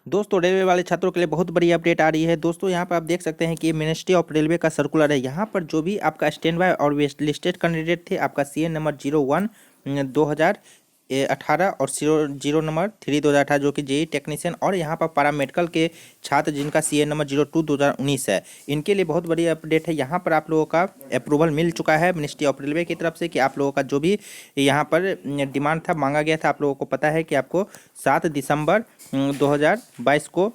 दोस्तों रेलवे वाले छात्रों के लिए बहुत बड़ी अपडेट आ रही है। दोस्तों यहाँ पर आप देख सकते हैं कि मिनिस्ट्री ऑफ रेलवे का सर्कुलर है। यहाँ पर जो भी आपका स्टैंड बाय और वेस्ट लिस्टेड कैंडिडेट थे, आपका CN नंबर 01 2018 और 0 नंबर 3 2018 जो कि जेई टेक्नीशियन, और यहाँ पर पैरामेडिकल के छात्र जिनका CN नंबर 02 2019 है, इनके लिए बहुत बड़ी अपडेट है। यहाँ पर आप लोगों का अप्रूवल मिल चुका है मिनिस्ट्री ऑफ रेलवे की तरफ से कि आप लोगों का जो भी यहाँ पर डिमांड था, मांगा गया था, आप लोगों को पता है कि आपको 7 दिसंबर 2022 को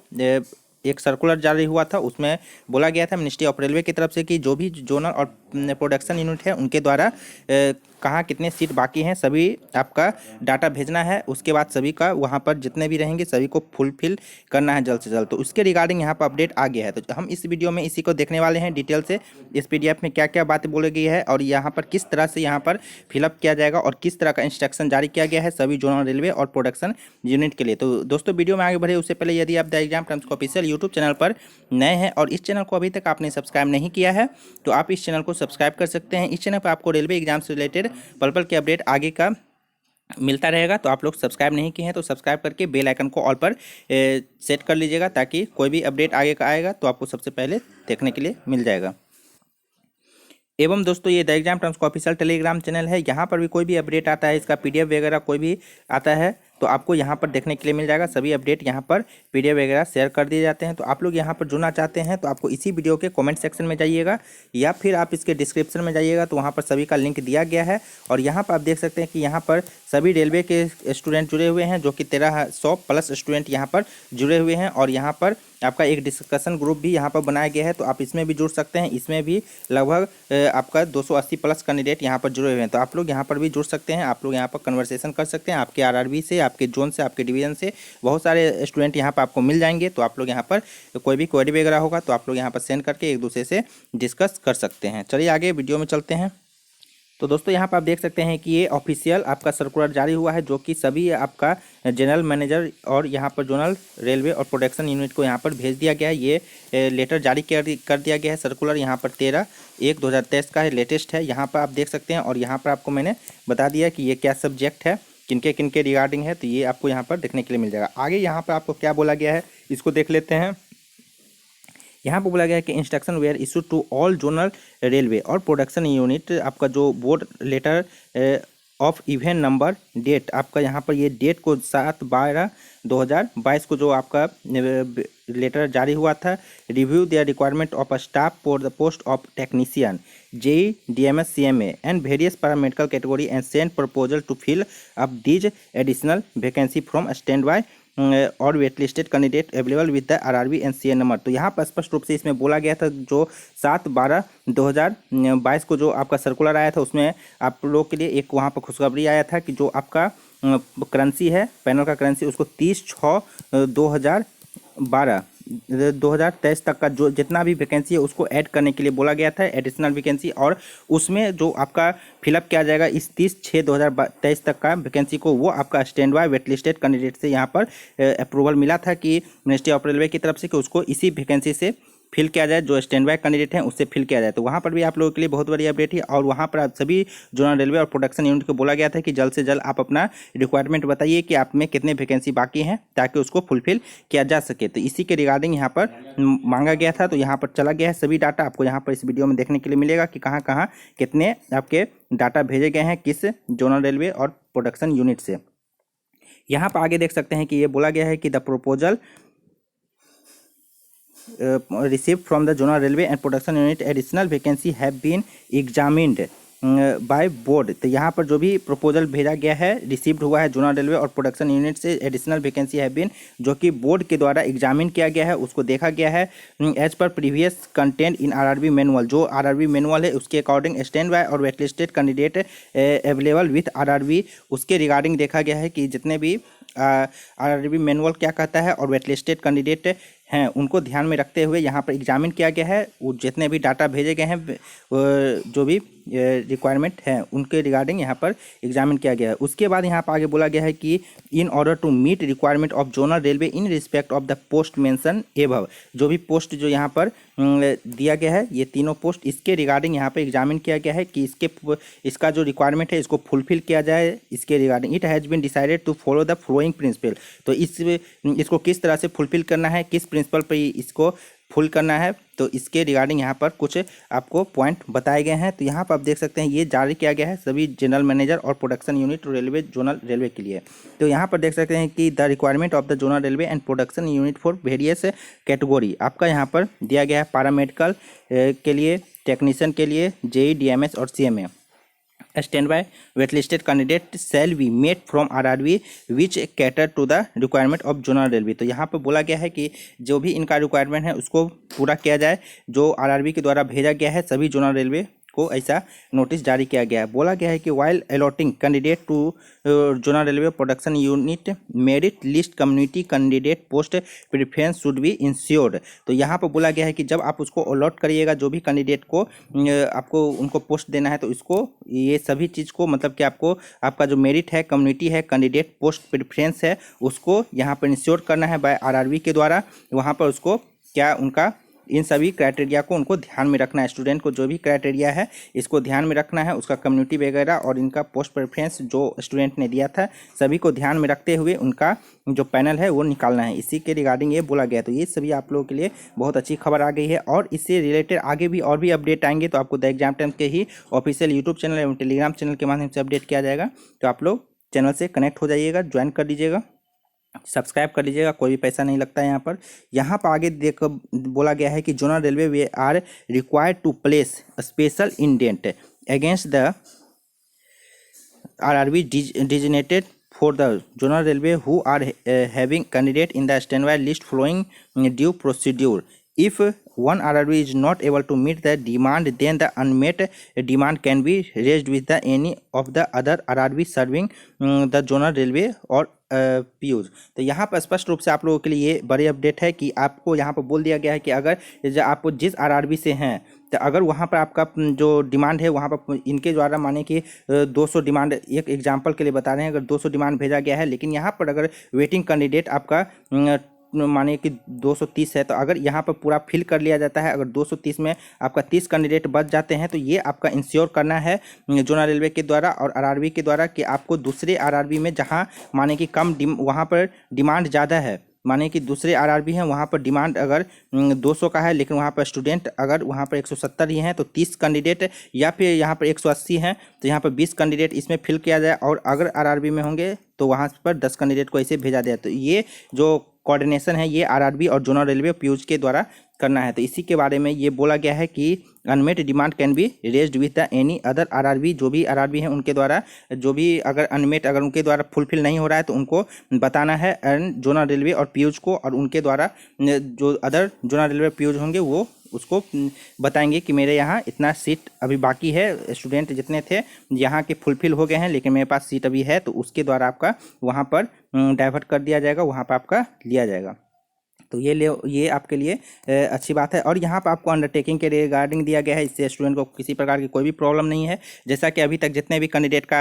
एक सर्कुलर जारी हुआ था। उसमें बोला गया था मिनिस्ट्री ऑफ रेलवे की तरफ से कि जो भी जोनल और प्रोडक्शन यूनिट है उनके द्वारा कहाँ कितने सीट बाकी हैं, सभी आपका डाटा भेजना है। उसके बाद सभी का वहाँ पर जितने भी रहेंगे सभी को फुलफिल करना है जल्द से जल्द। तो उसके रिगार्डिंग यहाँ पर अपडेट आ गया है। तो हम इस वीडियो में इसी को देखने वाले हैं डिटेल से। इस PDF में क्या क्या बातें बोली गई है और यहाँ पर किस तरह से यहाँ पर फिलअप किया जाएगा और किस तरह का इंस्ट्रक्शन जारी किया गया है सभी जोनल रेलवे और प्रोडक्शन यूनिट के लिए। तो दोस्तों वीडियो में आगे बढ़े उससे पहले यदि आप द एग्जाम टाइम्स को ऑफिशियल यूट्यूब चैनल पर नए हैं और इस चैनल को अभी तक आपने सब्सक्राइब नहीं किया है तो आप इस चैनल को सब्सक्राइब कर सकते हैं। इस चैनल पर आपको रेलवे एग्जाम से रिलेटेड पल पल के अपडेट आगे का मिलता रहेगा। तो आप लोग सब्सक्राइब नहीं किए हैं तो सब्सक्राइब करके बेल आइकन को ऑल पर सेट कर लीजिएगा ताकि कोई भी अपडेट आगे का आएगा तो आपको सबसे पहले देखने के लिए मिल जाएगा। एवं दोस्तों ये द एग्जाम टाइम्स का ऑफिशियल टेलीग्राम चैनल है। यहाँ पर भी कोई भी अपडेट आता है, इसका PDF वगैरह कोई भी आता है तो आपको यहाँ पर देखने के लिए मिल जाएगा। सभी अपडेट यहाँ पर PDF वगैरह शेयर कर दिए जाते हैं। तो आप लोग यहाँ पर जुड़ना चाहते हैं तो आपको इसी वीडियो के कमेंट सेक्शन में जाइएगा या फिर आप इसके डिस्क्रिप्शन में जाइएगा तो वहाँ पर सभी का लिंक दिया गया है। और यहाँ पर आप देख सकते हैं कि यहाँ पर सभी रेलवे के स्टूडेंट जुड़े हुए हैं जो कि 1300+ स्टूडेंट यहाँ पर जुड़े हुए हैं। और यहाँ पर आपका एक डिस्कशन ग्रुप भी यहाँ पर बनाया गया है तो आप इसमें भी जुड़ सकते हैं। इसमें भी लगभग आपका 280+ कैंडिडेट यहाँ पर जुड़े हुए हैं तो आप लोग यहाँ पर भी जुड़ सकते हैं। आप लोग यहाँ पर कन्वर्सेशन कर सकते हैं। आपके RRB से, आपके जोन से, आपके डिवीजन से बहुत सारे स्टूडेंट यहाँ पर आपको मिल जाएंगे। तो आप लोग यहाँ पर कोई भी क्वेरी वगैरह होगा तो आप लोग यहाँ पर सेंड करके एक दूसरे से डिस्कस कर सकते हैं। चलिए आगे वीडियो में चलते हैं। तो दोस्तों यहाँ पर आप देख सकते हैं कि ये ऑफिशियल आपका सर्कुलर जारी हुआ है जो कि सभी आपका जनरल मैनेजर और यहाँ पर जोनल रेलवे और प्रोडक्शन यूनिट को यहाँ पर भेज दिया गया है। ये लेटर जारी कर दिया गया है। सर्कुलर यहाँ पर 13/1/2023 का है, लेटेस्ट है। यहाँ पर आप देख सकते हैं और यहाँ पर आपको मैंने बता दिया कि ये क्या सब्जेक्ट है, किनके किनके रिगार्डिंग है, तो ये आपको यहाँ पर देखने के लिए मिल जाएगा। आगे यहाँ पर आपको क्या बोला गया है इसको देख लेते हैं। यहाँ पर बोला गया है कि instruction were issue to all zonal railway और प्रोडक्शन यूनिट। आपका जो board letter of event number date, आपका यहाँ पर ये डेट को 7/12/2022 को जो आपका लेटर जारी हुआ था। Review their requirement of a staff for the post of technician JEE DMS CMA and various paramedical category and send proposal to fill up these additional vacancy from stand by और wait listed candidate available with the RRB and CN number. तो यहाँ पर स्पष्ट रूप से इसमें बोला गया था जो 7/12/2022 को जो आपका सर्कुलर आया था उसमें आप लोग के लिए एक वहाँ पर खुशखबरी आया था कि जो आपका करेंसी है, पैनल का करेंसी, उसको 30/6/2023 तक का जो जितना भी वैकेंसी है उसको ऐड करने के लिए बोला गया था, एडिशनल वैकेंसी। और उसमें जो आपका फिलअप किया जाएगा इस 30/6/2023 तक का वैकेंसी को, वो आपका stand by weight listed candidate से यहाँ पर अप्रूवल मिला था कि मिनिस्ट्री ऑफ रेलवे की तरफ से कि उसको इसी वैकेंसी से फिल किया जाए, जो स्टैंड बाय कैंडिडेट हैं उससे फिल किया जाए। तो वहाँ पर भी आप लोगों के लिए बहुत बड़ी अपडेट है। और वहाँ पर आप सभी जोनल रेलवे और प्रोडक्शन यूनिट को बोला गया था कि जल्द से जल्द आप अपना रिक्वायरमेंट बताइए कि आप में कितने वैकेंसी बाकी हैं ताकि उसको फुलफिल किया जा सके। तो इसी के रिगार्डिंग यहाँ पर मांगा गया था। तो यहाँ पर चला गया है सभी डाटा आपको यहाँ पर इस वीडियो में देखने के लिए मिलेगा कि कहाँ कहाँ कितने आपके डाटा भेजे गए हैं किस जोनल रेलवे और प्रोडक्शन यूनिट से। यहाँ पर आगे देख सकते हैं कि ये बोला गया है कि the proposal received from the zonal railway and production unit additional vacancy have been examined by board। तो यहाँ पर जो भी प्रपोजल भेजा गया है रिसीव्ड हुआ है जोनल रेलवे और प्रोडक्शन यूनिट से, एडिशनल वैकेंसी हैव बीन, जो कि बोर्ड के द्वारा एग्जामिन किया गया है, उसको देखा गया है एज पर previous content in RRB manual. जो RRB मैनुअल है उसके अकॉर्डिंग स्टैंड बाय और wait listed candidate available with RRB, उसके रिगार्डिंग देखा गया है कि जितने भी RRB मैनुअल क्या कहता है और वेट लिस्टेड कैंडिडेट हैं उनको ध्यान में रखते हुए यहाँ पर एग्जामिन किया गया है। वो जितने भी डाटा भेजे गए हैं जो भी रिक्वायरमेंट हैं उनके रिगार्डिंग यहाँ पर एग्जामिन किया गया है। उसके बाद यहाँ पर आगे बोला गया है कि in order to meet requirement of zonal railway in respect of the post mention above, जो भी पोस्ट जो यहाँ पर दिया गया है ये तीनों पोस्ट, इसके रिगार्डिंग यहाँ पर एग्जामिन किया गया है कि इसका जो रिक्वायरमेंट है इसको फुलफिल किया जाए। इसके regarding it has been decided to follow the following principle, तो इसको किस तरह से फुलफिल करना है, किस प्रिंसिपल पर इसको फुल करना है, तो इसके रिगार्डिंग यहाँ पर कुछ आपको पॉइंट बताए गए हैं। तो यहाँ पर आप देख सकते हैं ये जारी किया गया है सभी जनरल मैनेजर और production unit railway zonal railway के लिए। तो यहाँ पर देख सकते हैं कि the requirement of the zonal railway and production unit for various category आपका यहाँ पर दिया गया है। पैरामेडिकल के लिए, टेक्नीशियन के लिए, जेई, डीएमएस और CMA. Stand by waitlisted candidate shall be met from RRB which cater to the requirement of zonal railway. तो यहाँ पर बोला गया है कि जो भी इनका रिक्वायरमेंट है उसको पूरा किया जाए, जो आरआरबी के द्वारा भेजा गया है सभी जोनल रेलवे को ऐसा नोटिस जारी किया गया है। बोला गया है कि while allotting candidate to zonal railway production unit merit list community candidate post preference should be ensured. तो यहाँ पर बोला गया है कि जब आप उसको अलॉट करिएगा जो भी कैंडिडेट को आपको उनको पोस्ट देना है, तो इसको ये सभी चीज़ को मतलब कि आपको आपका जो मेरिट है, कम्युनिटी है, कैंडिडेट पोस्ट प्रेफरेंस है, उसको यहाँ पर इंश्योर करना है बाय आरआरबी के द्वारा। वहाँ पर उसको क्या उनका इन सभी क्राइटेरिया को उनको ध्यान में रखना है। स्टूडेंट को जो भी क्राइटेरिया है इसको ध्यान में रखना है, उसका कम्युनिटी वगैरह और इनका पोस्ट प्रेफरेंस जो स्टूडेंट ने दिया था सभी को ध्यान में रखते हुए उनका जो पैनल है वो निकालना है। इसी के रिगार्डिंग ये बोला गया। तो ये सभी आप लोगों के लिए बहुत अच्छी खबर आ गई है और इससे रिलेटेड आगे भी और भी अपडेट आएंगे तो आपको द एग्जाम टाइम्स के ही ऑफिशियल यूट्यूब चैनल एवं टेलीग्राम चैनल के माध्यम से अपडेट किया जाएगा। तो आप लोग चैनल से कनेक्ट हो जाइएगा, ज्वाइन कर लीजिएगा, सब्सक्राइब कर लीजिएगा, कोई भी पैसा नहीं लगता है यहाँ पर आगे देख बोला गया है कि जोनल रेलवे वे are required to place special indent against the RRB designated for the zonal railway who are having candidate in the standby list following due procedure. If one RRB is not able to meet the demand, then the unmet demand can be raised with the any of the other RRB serving the zonal railway or Piyush. तो यहाँ पर स्पष्ट रूप से आप लोगों के लिए ये बड़ी अपडेट है कि आपको यहाँ पर बोल दिया गया है कि अगर आप जिस आरआरबी से हैं तो अगर वहाँ पर आपका जो डिमांड है वहाँ पर इनके द्वारा माने कि 200 डिमांड, एक एग्जांपल के लिए बता रहे हैं, अगर 200 डिमांड भेजा गया है लेकिन यहाँ पर अगर वेटिंग कैंडिडेट आपका माने कि 230 है, तो अगर यहाँ पर पूरा फिल कर लिया जाता है, अगर 230 में आपका 30 कैंडिडेट बच जाते हैं तो ये आपका इंश्योर करना है जोनल रेलवे के द्वारा और आरआरबी के द्वारा कि आपको दूसरे आरआरबी में जहाँ माने कि कम वहाँ पर डिमांड ज़्यादा है, माने कि दूसरे आरआरबी हैं वहाँ पर डिमांड अगर 200 का है लेकिन वहाँ पर स्टूडेंट अगर वहाँ पर 170 ही हैं तो 30 कैंडिडेट, या फिर यहाँ पर 180 हैं तो यहाँ पर 20 कैंडिडेट इसमें फिल किया जाए और अगर आरआरबी में होंगे तो वहाँ पर 10 कैंडिडेट को ऐसे भेजा जाए। तो ये जो कोऑर्डिनेशन है ये आरआरबी और जोनल रेलवे पीयूष के द्वारा करना है। तो इसी के बारे में ये बोला गया है कि unmet demand can be raised with the any other RRB, जो भी आरआरबी हैं उनके द्वारा जो भी अगर अनमेट अगर उनके द्वारा फुलफिल नहीं हो रहा है तो उनको बताना है एंड जोनल रेलवे और पीयूष को, और उनके द्वारा जो अदर जोनल रेलवे पीयूष होंगे वो उसको बताएंगे कि मेरे यहाँ इतना सीट अभी बाकी है, स्टूडेंट जितने थे यहाँ के फुलफिल हो गए हैं लेकिन मेरे पास सीट अभी है, तो उसके द्वारा आपका वहाँ पर डाइवर्ट कर दिया जाएगा, वहाँ पर आपका लिया जाएगा। तो ये आपके लिए अच्छी बात है। और यहाँ पर आपको अंडरटेकिंग के रिगार्डिंग दिया गया है, इससे स्टूडेंट को किसी प्रकार की कोई भी प्रॉब्लम नहीं है। जैसा कि अभी तक जितने भी कैंडिडेट का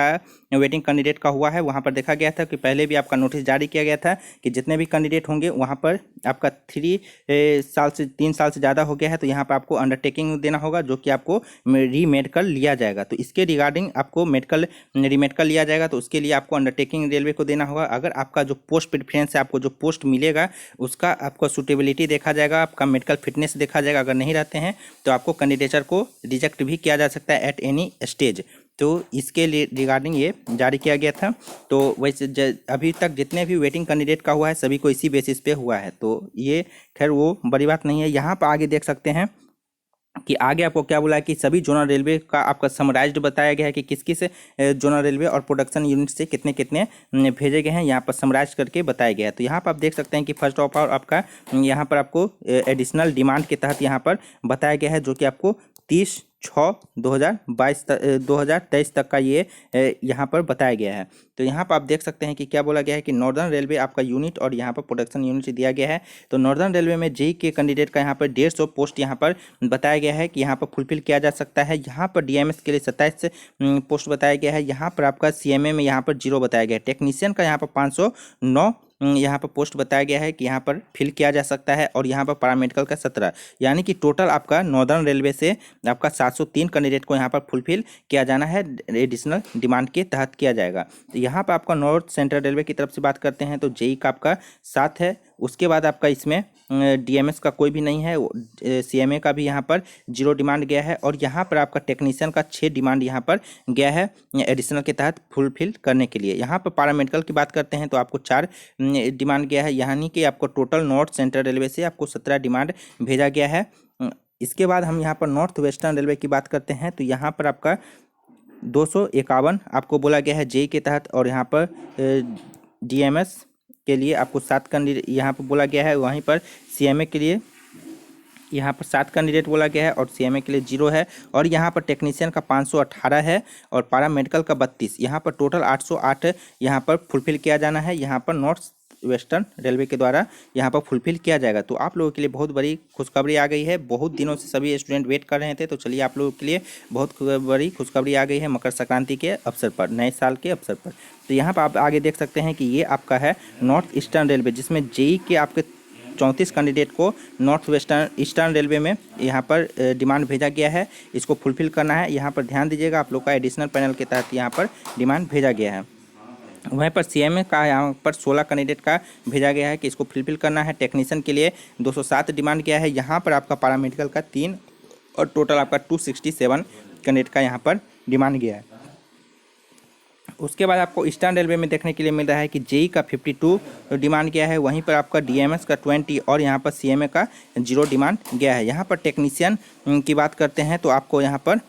वेटिंग कैंडिडेट का हुआ है वहाँ पर देखा गया था कि पहले भी आपका नोटिस जारी किया गया था कि जितने भी कैंडिडेट होंगे वहाँ पर आपका 3 साल से ज़्यादा हो गया है तो यहाँ पर आपको अंडरटेकिंग देना होगा जो कि आपको री मेडिकल लिया जाएगा। तो इसके रिगार्डिंग आपको री मेडिकल लिया जाएगा तो उसके लिए आपको अंडरटेकिंग रेलवे को देना होगा। अगर आपका जो पोस्ट प्रेफरेंस है, आपको जो पोस्ट मिलेगा उसका आपको सूटेबिलिटी देखा जाएगा, आपका मेडिकल फिटनेस देखा जाएगा। अगर नहीं रहते हैं तो आपको कैंडिडेचर को रिजेक्ट भी किया जा सकता है एट एनी स्टेज। तो इसके लिए रिगार्डिंग ये जारी किया गया था। तो वैसे अभी तक जितने भी वेटिंग कैंडिडेट का हुआ है सभी को इसी बेसिस पे हुआ है, तो ये खैर वो बड़ी बात नहीं है। यहाँ पर आगे देख सकते हैं कि आगे आपको क्या बोला है कि सभी जोनल रेलवे का आपका समराइज्ड बताया गया है कि किस किस जोनल रेलवे और प्रोडक्शन यूनिट से कितने कितने भेजे गए हैं, यहाँ पर समराइज करके बताया गया है। तो यहाँ पर आप देख सकते हैं कि फर्स्ट ऑफ ऑल आपका यहाँ पर आपको एडिशनल डिमांड के तहत यहाँ पर बताया गया है जो कि आपको 30 6/2022 2023 तक का ये यहाँ पर बताया गया है। तो यहाँ पर आप देख सकते हैं कि क्या बोला गया है कि नॉर्दर्न रेलवे आपका यूनिट और यहाँ पर प्रोडक्शन यूनिट दिया गया है। तो नॉर्दर्न रेलवे में जेई के कैंडिडेट का यहाँ पर 150 पोस्ट यहाँ पर बताया गया है कि यहाँ पर फुलफिल किया जा सकता है। यहाँ पर डीएमएस के लिए 27 पोस्ट बताया गया है। यहाँ पर आपका सीएमए में यहाँ पर 0 बताया गया है। टेक्नीशियन का यहाँ पर 509 यहाँ पर पोस्ट बताया गया है कि यहाँ पर फिल किया जा सकता है। और यहाँ पर पैरामेडिकल का 17, यानी कि टोटल आपका नॉर्दर्न रेलवे से आपका 703 कैंडिडेट को यहाँ पर फुलफिल किया जाना है, एडिशनल डिमांड के तहत किया जाएगा। तो यहाँ पर आपका नॉर्थ सेंट्रल रेलवे की तरफ से बात करते हैं तो जेई का आपका 7 है। उसके बाद आपका इसमें डीएमएस का कोई भी नहीं है, सीएमए का भी यहाँ पर 0 डिमांड गया है। और यहाँ पर आपका टेक्नीशियन का 6 डिमांड यहाँ पर गया है एडिशनल के तहत फुलफिल करने के लिए। यहाँ पर पैरामेडिकल की बात करते हैं तो आपको 4 डिमांड गया है, यानी कि आपको टोटल नॉर्थ सेंट्रल रेलवे से आपको 17 डिमांड भेजा गया है। इसके बाद हम यहाँ पर नॉर्थ वेस्टर्न रेलवे की बात करते हैं तो यहाँ पर आपका 251 आपको बोला गया है जेई के तहत। और यहाँ पर डीएमएस के लिए आपको 7 कैंडिडेट यहाँ पर बोला गया है। वहीं पर सीएमए के लिए यहाँ पर 7 कैंडिडेट बोला गया है और सीएमए के लिए 0 है। और यहाँ पर टेक्नीशियन का 518 है और पैरामेडिकल का 32। यहाँ पर टोटल 808 यहाँ पर फुलफिल किया जाना है। यहाँ पर नॉर्थ वेस्टर्न रेलवे के द्वारा यहाँ पर फुलफिल किया जाएगा। तो आप लोगों के लिए बहुत बड़ी खुशखबरी आ गई है। बहुत दिनों से सभी स्टूडेंट वेट कर रहे थे। तो चलिए आप लोगों के लिए बहुत बड़ी खुशखबरी आ गई है मकर संक्रांति के अवसर पर, नए साल के अवसर पर। तो यहाँ पर आप आगे देख सकते हैं कि ये आपका है नॉर्थ ईस्टर्न रेलवे, जिसमें जेई के आपके 34 कैंडिडेट को नॉर्थ वेस्टर्न ईस्टर्न रेलवे में यहाँ पर डिमांड भेजा गया है। इसको फुलफिल करना है। यहाँ पर ध्यान दीजिएगा, आप लोग का एडिशनल पैनल के तहत यहाँ पर डिमांड भेजा गया है। वहीं पर सीएमए का यहाँ पर 16 कैंडिडेट का भेजा गया है कि इसको फुलफिल करना है। टेक्नीशियन के लिए 207 डिमांड गया है। यहाँ पर आपका पैरामेडिकल का 3 और टोटल आपका 267 कैंडिडेट का यहाँ पर डिमांड गया है। उसके बाद आपको ईस्टर्न रेलवे में देखने के लिए मिल रहा है कि जेई का 52 डिमांड गया है। वहीं पर आपका डीएमएस का 20 और यहाँ पर सीएमए का 0 डिमांड गया है। यहाँ पर टेक्नीशियन की बात करते हैं तो आपको यहाँ पर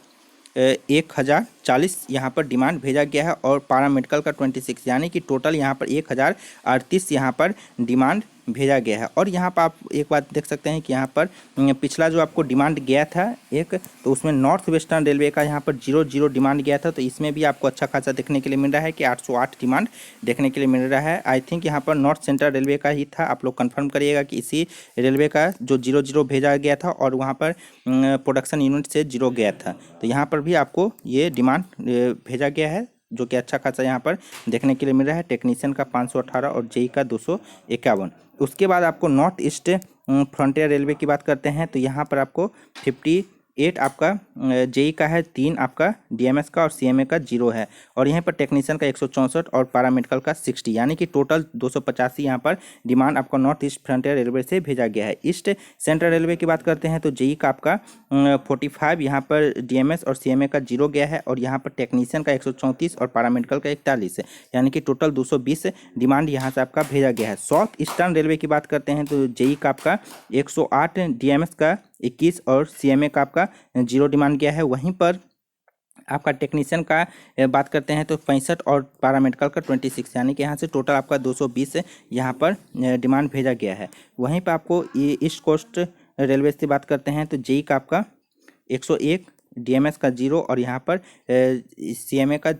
1040 यहाँ पर डिमांड भेजा गया है और पैरामेडिकल का 26, यानी कि टोटल यहाँ पर 1038 यहाँ पर डिमांड भेजा गया है। और यहाँ पर आप एक बात देख सकते हैं कि यहाँ पर पिछला जो आपको डिमांड गया था एक, तो उसमें नॉर्थ वेस्टर्न रेलवे का यहाँ पर 0 डिमांड गया था। तो इसमें भी आपको अच्छा खासा देखने के लिए मिल रहा है कि 808 डिमांड देखने के लिए मिल रहा है। आई थिंक यहाँ पर नॉर्थ सेंट्रल रेलवे का ही था। आप लोग कंफर्म करिएगा कि इसी रेलवे का जो 0 भेजा गया था और वहाँ पर प्रोडक्शन यूनिट से 0 गया था। तो यहाँ पर भी आपको ये डिमांड भेजा गया है, जो कि अच्छा खासा यहाँ पर देखने के लिए मिल रहा है। टेक्नीशियन का 518 और जेई का 251। उसके बाद आपको नॉर्थ ईस्ट फ्रंटियर रेलवे की बात करते हैं तो यहाँ पर आपको 58 आपका जेई का है, 3 आपका डीएमएस का और सीएमए का 0 है। और यहाँ पर टेक्नीशियन का 164 और पैरामेडिकल का 60, यानी कि टोटल 285 यहाँ पर डिमांड आपका नॉर्थ ईस्ट फ्रंटियर रेलवे से भेजा गया है। ईस्ट सेंट्रल रेलवे की बात करते हैं तो जेई का आपका 45 यहाँ पर डीएमएस और सीएमए का 0 गया है। और यहाँ पर टेक्नीशियन का 134 और पैरामेडिकल का 41 है, यानी कि टोटल 220 डिमांड यहाँ से आपका भेजा गया है। साउथ ईस्टर्न रेलवे की बात करते हैं तो जेई का आपका 108, डीएमएस का 21 और सीएमए का आपका 0 डिमांड गया है। वहीं पर आपका टेक्नीशियन का बात करते हैं तो 65 और पैरामेडिकल का 26, यानी कि यहाँ से टोटल आपका 220 यहाँ पर डिमांड भेजा गया है। वहीं पर आपको ईस्ट कोस्ट रेलवे से बात करते हैं तो जेई का आपका 101, डीएमएस का 0 और यहाँ पर सीएमए का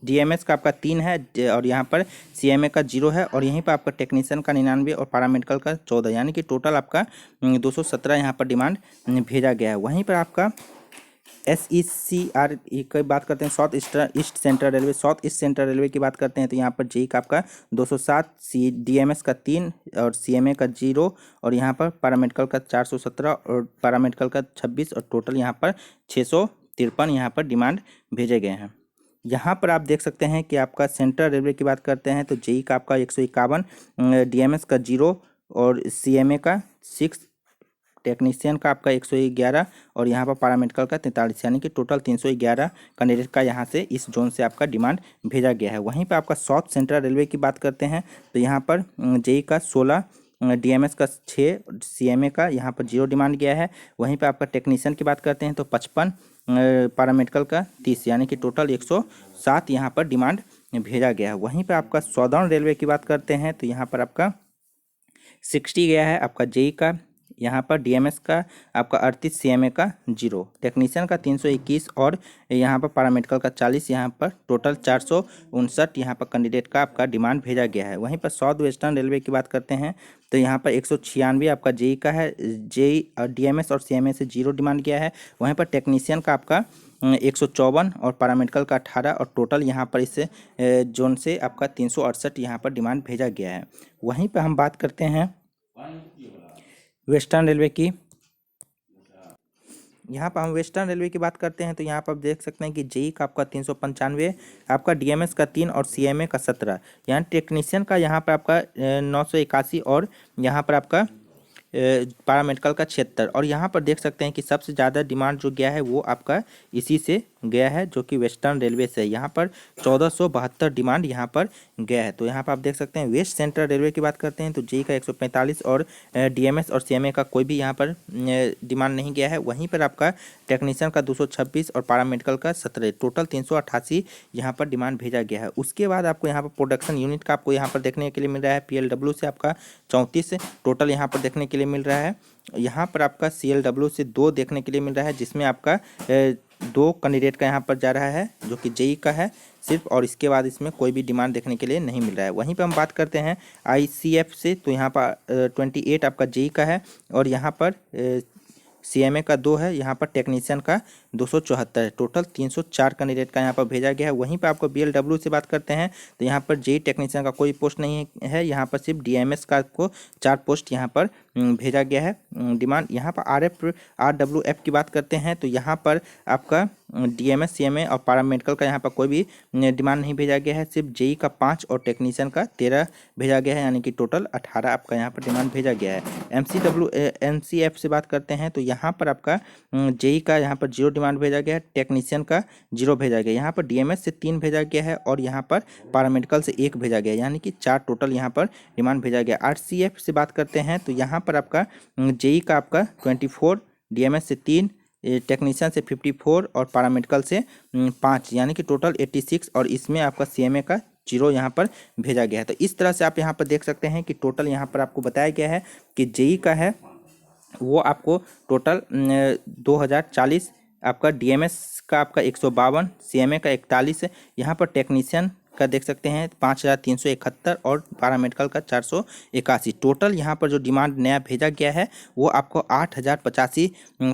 डीएमएस का आपका 3 है और यहाँ पर सीएमए का 0 है। और यहीं पर आपका टेक्नीशियन का 99 और पैरामेडिकल का 14, यानी कि टोटल आपका 217 यहाँ पर डिमांड भेजा गया है। वहीं पर आपका SECR की बात करते हैं, south east central railway. South east central railway की बात करते हैं तो यहाँ पर जेई का आपका 207, डीएमएस का 3 और सीएमए का 0 और यहाँ पर पैरामेडिकल का 417 और पैरामेडिकल का 26 और टोटल यहाँ पर 653 यहाँ पर डिमांड भेजे गए हैं। यहाँ पर आप देख सकते हैं कि आपका सेंट्रल रेलवे की बात करते हैं तो जेई का आपका 151, डीएमएस का 0 और सीएमए का 6, टेक्नीशियन का आपका 111 और यहाँ पर पैरामेडिकल का 43, यानी कि टोटल 311 कैंडिडेट का यहाँ से इस जोन से आपका डिमांड भेजा गया है। वहीं पर आपका साउथ सेंट्रल रेलवे की बात करते हैं तो यहाँ पर जेई का 16, डीएमएस का 6, सीएमए का यहाँ पर 0 डिमांड गया है। वहीं पर आपका टेक्नीशियन की बात करते हैं तो 55, पैरामेडिकल का 30, यानी कि टोटल 107 यहाँ पर डिमांड भेजा गया है। वहीं पर आपका सदर्न रेलवे की बात करते हैं तो यहाँ पर आपका 60 गया है आपका जेई का यहाँ पर डीएमएस का आपका 38, सीएमए का 0, टेक्नीशियन का 321 और यहाँ पर पैरामेडिकल का 40, यहाँ पर टोटल 459 यहाँ पर कैंडिडेट का आपका डिमांड भेजा गया है। वहीं पर साउथ वेस्टर्न रेलवे की बात करते हैं तो यहाँ पर 196 आपका जेई का है, जेई डीएमएस और सीएमए से 0 डिमांड किया है। वहीं पर टेक्नीशियन का आपका 154 और पैरामेडिकल का 18 और टोटल यहाँ पर इस जोन से आपका 368 यहाँ पर डिमांड भेजा गया है। वहीं पर हम बात करते हैं वेस्टर्न रेलवे की। यहाँ पर हम वेस्टर्न रेलवे की बात करते हैं तो यहाँ पर आप देख सकते हैं कि जेई का आपका 395, आपका डीएमएस का 3 और सीएमए का 17। यहाँ टेक्नीशियन का यहाँ पर आपका 981 और यहाँ पर आपका पैरामेडिकल का 76। और यहाँ पर देख सकते हैं कि सबसे ज़्यादा डिमांड जो गया है वो आपका इसी से गया है, जो कि वेस्टर्न रेलवे से। यहाँ पर 1472 डिमांड यहाँ पर गया है। तो यहाँ पर आप देख सकते हैं वेस्ट सेंट्रल रेलवे की बात करते हैं तो जेई का 145 और डीएमएस और सीएमए का कोई भी यहाँ पर डिमांड नहीं गया है। वहीं पर आपका टेक्नीशियन का 226 और पैरामेडिकल का 17, टोटल 388 यहाँ पर डिमांड भेजा गया है। उसके बाद आपको यहाँ पर प्रोडक्शन यूनिट का आपको यहाँ पर देखने के लिए मिल रहा है पीएलडब्ल्यू से आपका 34 टोटल यहाँ पर देखने के लिए मिल रहा है। यहाँ पर आपका सीएलडब्ल्यू से 2 देखने के लिए मिल रहा है, जिसमें आपका 2 कैंडिडेट का यहाँ पर जा रहा है जो कि जेई का है सिर्फ, और इसके बाद इसमें कोई भी डिमांड देखने के लिए नहीं मिल रहा है। वहीं पर हम बात करते हैं आईसीएफ से तो यहाँ पर 28 आपका जेई का है और यहाँ पर सीएमए का 2 है, यहाँ पर टेक्नीशियन का 274 है, टोटल 304 कैंडिडेट का यहाँ पर भेजा गया है। वहीं पर आपको बीएलडब्ल्यू से बात करते हैं तो यहाँ पर जेई टेक्नीशियन का कोई पोस्ट नहीं है, यहाँ पर सिर्फ डीएमएस का को 4 पोस्ट यहाँ पर भेजा गया है डिमांड। यहाँ पर आरडब्ल्यूएफ की बात करते हैं तो यहाँ पर आपका डीएमएस, सीएमए और पैरामेडिकल का यहाँ पर कोई भी डिमांड नहीं भेजा गया है, सिर्फ जेई का 5 और टेक्नीशियन का 13 भेजा गया है, यानी कि टोटल 18 आपका यहाँ पर डिमांड भेजा गया है। एमसीएफ से बात करते हैं तो यहाँ पर आपका जेई का यहाँ पर 0 डिमांड भेजा गया है, टेक्नीशियन का 0 भेजा गया, यहाँ पर डीएमएस से 3 भेजा गया है और यहाँ पर पैरामेडिकल से 1 भेजा गया, यानी कि 4 टोटल यहाँ पर डिमांड भेजा गया। आरसीएफ से बात करते हैं तो यहाँ पर आपका जेई का आपका 24, डीएमएस से 3, टेक्नीशियन से 54 और पैरामेडिकल से 5, यानी कि टोटल 86, और इसमें आपका सीएमए का 0 यहाँ पर भेजा गया है। तो इस तरह से आप यहाँ पर देख सकते हैं कि टोटल यहाँ पर आपको बताया गया है कि जेई का है वो आपको टोटल 2040, आपका डीएमएस का आपका 152, सीएमए का 41 है, यहाँ पर टेक्नीशियन का देख सकते हैं 5371 और पैरामेडिकल का 481। टोटल यहाँ पर जो डिमांड नया भेजा गया है वो आपको 8085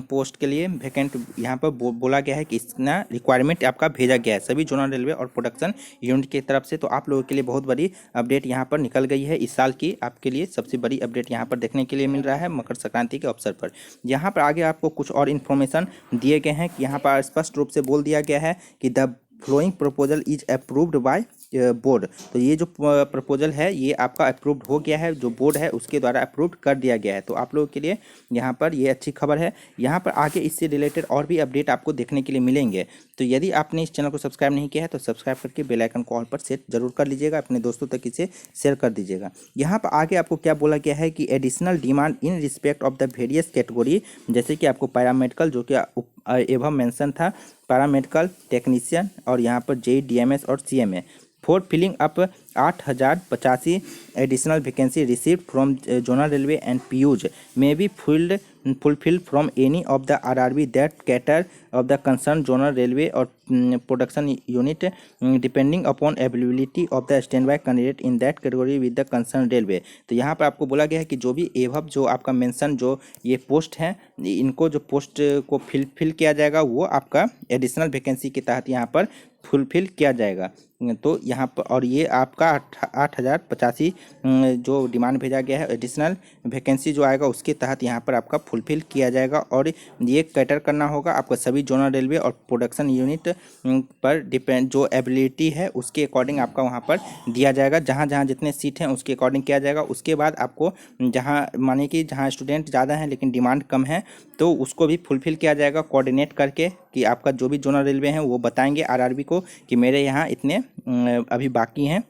पोस्ट के लिए वैकेंट यहाँ पर बोला गया है कि इतना रिक्वायरमेंट आपका भेजा गया है सभी जोनल रेलवे और प्रोडक्शन यूनिट की तरफ से। तो आप लोगों के लिए बहुत बड़ी अपडेट यहाँ पर निकल गई है, इस साल की आपके लिए सबसे बड़ी अपडेट यहाँ पर देखने के लिए मिल रहा है मकर संक्रांति के अवसर पर। यहाँ पर आगे आपको कुछ और इन्फॉर्मेशन दिए गए हैं कि यहाँ पर स्पष्ट रूप से बोल दिया गया है कि the flowing proposal is approved by board. तो ये जो प्रपोजल है ये आपका अप्रूव्ड हो गया है, जो बोर्ड है उसके द्वारा अप्रूव्ड कर दिया गया है। तो आप लोगों के लिए यहाँ पर ये अच्छी खबर है। यहाँ पर आगे इससे रिलेटेड और भी अपडेट आपको देखने के लिए मिलेंगे। तो यदि आपने इस चैनल को सब्सक्राइब नहीं किया है तो सब्सक्राइब करके बेल आइकन को ऑल पर सेट जरूर कर लीजिएगा, अपने दोस्तों तक इसे शेयर कर दीजिएगा। यहाँ पर आगे आपको क्या बोला गया है कि additional demand in respect of the various category, जैसे कि आपको पैरामेडिकल जो कि एवं मेंशन था, पैरामेडिकल, टेक्नीशियन और यहाँ पर जेई, डीएमएस और CMA for filling up 8085 additional vacancy received from zonal railway and PUs may be fulfilled from any of the RRB that cater of the concerned zonal railway or production unit depending upon availability of the standby candidate in that category with the concerned railway। तो यहाँ पर आपको बोला गया है कि जो भी एवब जो आपका मेंशन जो ये पोस्ट हैं इनको जो पोस्ट को फिल किया जाएगा वो आपका एडिशनल वैकेंसी के तहत यहाँ पर फुलफिल किया जाएगा। तो यहाँ पर और ये आपका 8085 जो डिमांड भेजा गया है एडिशनल वैकेंसी जो आएगा उसके तहत यहाँ पर आपका फुलफिल किया जाएगा, और ये कैटर करना होगा आपका सभी जोनल रेलवे और प्रोडक्शन यूनिट पर डिपेंड, जो एबिलिटी है उसके अकॉर्डिंग आपका वहाँ पर दिया जाएगा, जहाँ जहाँ जितने सीट हैं उसके अकॉर्डिंग किया जाएगा। उसके बाद आपको जहाँ माने कि जहाँ स्टूडेंट ज़्यादा हैं लेकिन डिमांड कम है तो उसको भी फुलफिल किया जाएगा कोऑर्डिनेट करके, कि आपका जो भी जोनल रेलवे हैं वो बताएंगे आरआरबी को कि मेरे यहाँ इतने अभी बाकी हैं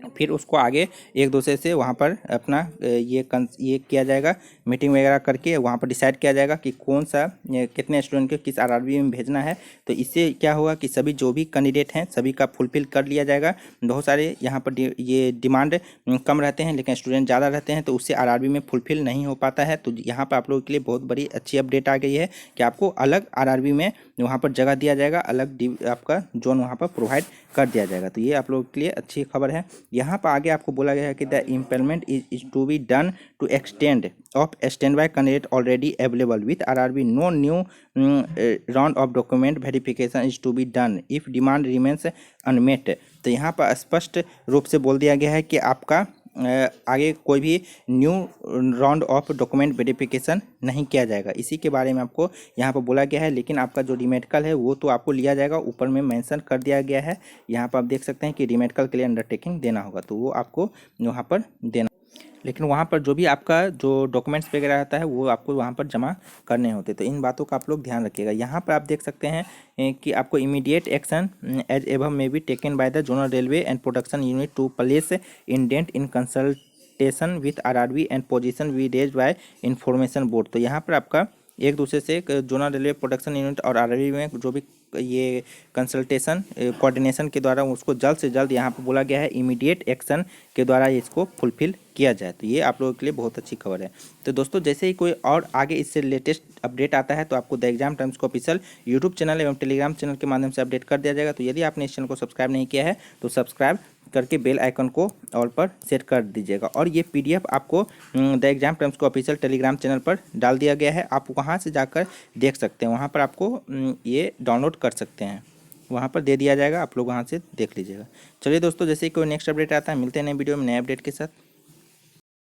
फिर उसको आगे एक दूसरे से वहाँ पर अपना ये किया जाएगा, मीटिंग वगैरह करके वहाँ पर डिसाइड किया जाएगा कि कौन सा कितने स्टूडेंट को किस आरआरबी में भेजना है। तो इससे क्या होगा कि सभी जो भी कैंडिडेट हैं सभी का फुलफिल कर लिया जाएगा। बहुत सारे यहाँ पर ये डिमांड कम रहते हैं लेकिन स्टूडेंट ज़्यादा रहते हैं, तो उससे आरआरबी में फुलफिल नहीं हो पाता है। तो यहाँ पर आप लोगों के लिए बहुत बड़ी अच्छी अपडेट आ गई है कि आपको अलग आरआरबी में वहाँ पर जगह दिया जाएगा, अलग आपका जोन वहाँ पर प्रोवाइड कर दिया जाएगा। तो ये आप लोगों के लिए अच्छी खबर है। यहाँ पर आगे आपको बोला गया है कि the implement is to be done to extent of stand by candidate already available with RRB. No new round of document verification is to be done if demand remains unmet. तो यहाँ पर स्पष्ट रूप से बोल दिया गया है कि आपका आगे कोई भी new round of document verification नहीं किया जाएगा। इसी के बारे में आपको यहाँ पर बोला गया है। लेकिन आपका जो रीमेडिकल है वो तो आपको लिया जाएगा, ऊपर में मेंशन कर दिया गया है। यहाँ पर आप देख सकते हैं कि रीमेडिकल के लिए अंडरटेकिंग देना होगा, तो वो आपको वहाँ पर देना, लेकिन वहाँ पर जो भी आपका जो डॉक्यूमेंट्स वगैरह रहता है वो आपको वहाँ पर जमा करने होते। तो इन बातों का आप लोग ध्यान रखिएगा। यहाँ पर आप देख सकते हैं कि आपको इमीडिएट एक्शन एज एवं may be taken by the zonal railway and production unit to place indent in consultation with RRB and position we raise by information board. तो यहाँ पर आपका एक दूसरे से जोनल रेलवे प्रोडक्शन यूनिट और RRB में जो भी ये कंसल्टेशन कोऑर्डिनेशन के द्वारा उसको जल्द से जल्द यहाँ पर बोला गया है इमीडिएट एक्शन के द्वारा इसको फुलफिल किया जाए। तो ये आप लोगों के लिए बहुत अच्छी खबर है। तो दोस्तों जैसे ही कोई और आगे इससे लेटेस्ट अपडेट आता है तो आपको द एग्जाम टाइम्स को ऑफिशियल यूट्यूब चैनल एवं टेलीग्राम चैनल के माध्यम से अपडेट कर दिया जाएगा। तो यदि आपने इस चैनल को सब्सक्राइब नहीं किया है तो सब्सक्राइब करके बेल आइकन को ऑल पर सेट कर दीजिएगा। और ये पीडीएफ आपको द एग्जाम टाइम्स को ऑफिशियल टेलीग्राम चैनल पर डाल दिया गया है, आप वहाँ से जाकर देख सकते हैं। वहाँ पर आपको ये डाउनलोड कर सकते हैं, वहाँ पर दे दिया जाएगा, आप लोग वहाँ से देख लीजिएगा। चलिए दोस्तों, जैसे ही कोई नेक्स्ट अपडेट आता है मिलते हैं नए वीडियो में नए अपडेट के साथ।